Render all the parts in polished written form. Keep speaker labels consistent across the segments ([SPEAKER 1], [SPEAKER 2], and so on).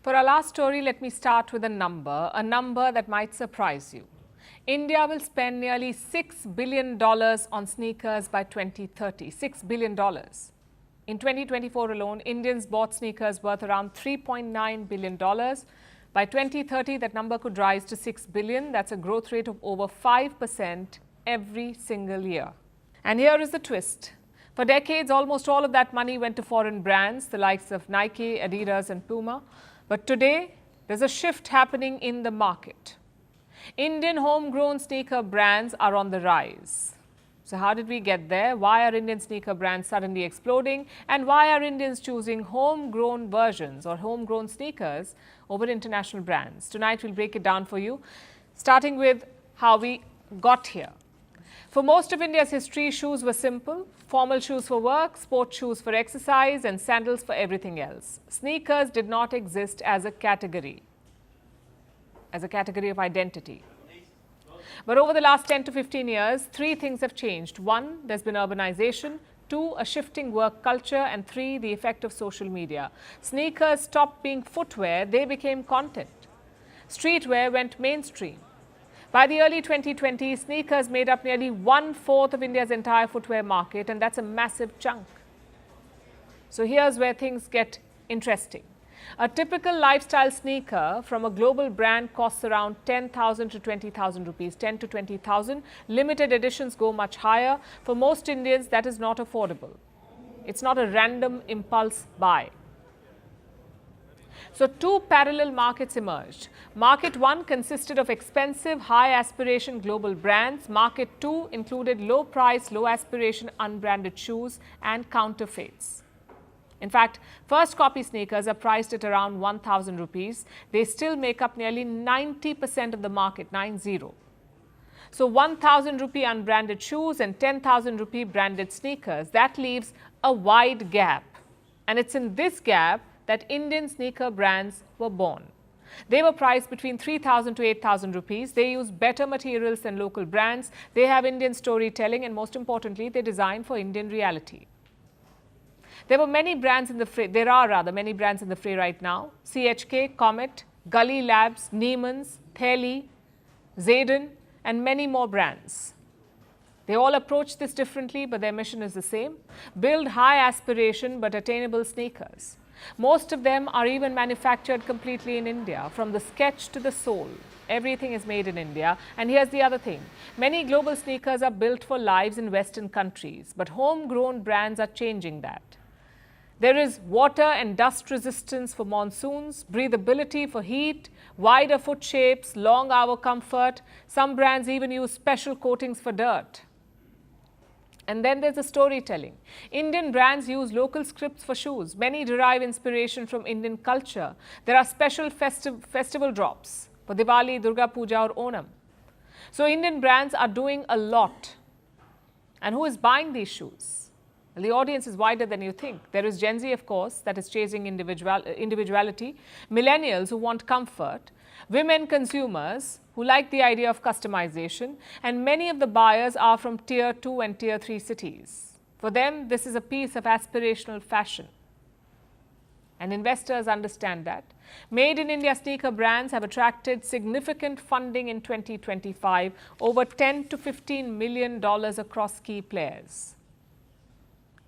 [SPEAKER 1] For our last story, let me start with a number that might surprise you. India will spend nearly $6 billion on sneakers by 2030. $6 billion. In 2024 alone, Indians bought sneakers worth around $3.9 billion. By 2030, that number could rise to $6 billion. That's a growth rate of over 5% every single year. And here is the twist. For decades, almost all of that money went to foreign brands, the likes of Nike, Adidas and Puma. But today, there's a shift happening in the market. Indian homegrown sneaker brands are on the rise. So how did we get there? Why are Indian sneaker brands suddenly exploding? And why are Indians choosing homegrown versions or homegrown sneakers over international brands? Tonight, we'll break it down for you, starting with how we got here. For most of India's history, shoes were simple. Formal shoes for work, sports shoes for exercise, and sandals for everything else. Sneakers did not exist as a category of identity. But over the last 10 to 15 years, three things have changed. One, there's been urbanization. Two, a shifting work culture. And three, the effect of social media. Sneakers stopped being footwear, they became content. Streetwear went mainstream. By the early 2020s, sneakers made up nearly 1/4 of India's entire footwear market, and that's a massive chunk. So here's where things get interesting. A typical lifestyle sneaker from a global brand costs around 10,000 to 20,000 rupees, 10 to 20,000. Limited editions go much higher. For most Indians, that is not affordable. It's not a random impulse buy. So two parallel markets emerged. Market one consisted of expensive, high aspiration global brands. Market two included low price, low aspiration, unbranded shoes and counterfeits. In fact, first copy sneakers are priced at around 1,000 rupees. They still make up nearly 90% of the market, 90. So 1,000 rupee unbranded shoes and 10,000 rupee branded sneakers, that leaves a wide gap. And it's in this gap that Indian sneaker brands were born. They were priced between 3,000 to 8,000 rupees. They use better materials than local brands. They have Indian storytelling, and most importantly, they design for Indian reality. There are many brands in the fray right now. CHK, Comet, Gully Labs, Neiman's, Theli, Zayden, and many more brands. They all approach this differently, but their mission is the same: build high aspiration but attainable sneakers. Most of them are even manufactured completely in India, from the sketch to the sole. Everything is made in India. And here's the other thing. Many global sneakers are built for lives in Western countries, but homegrown brands are changing that. There is water and dust resistance for monsoons, breathability for heat, wider foot shapes, long hour comfort. Some brands even use special coatings for dirt. And then there's the storytelling. Indian brands use local scripts for shoes. Many derive inspiration from Indian culture. There are special festival drops for Diwali, Durga Puja or Onam. So Indian brands are doing a lot. And who is buying these shoes? Well, the audience is wider than you think. There is Gen Z, of course, that is chasing individuality. Millennials who want comfort. Women consumers who like the idea of customization, and many of the buyers are from Tier 2 and Tier 3 cities. For them, this is a piece of aspirational fashion. And investors understand that. Made in India sneaker brands have attracted significant funding in 2025, over $10 to $15 million across key players.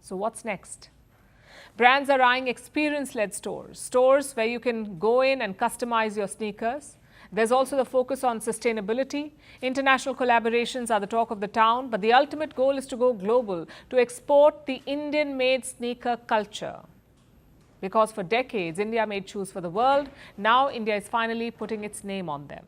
[SPEAKER 1] So what's next? Brands are eyeing experience-led stores where you can go in and customize your sneakers. There's also the focus on sustainability. International collaborations are the talk of the town, but the ultimate goal is to go global, to export the Indian-made sneaker culture. Because for decades, India made shoes for the world. Now, India is finally putting its name on them.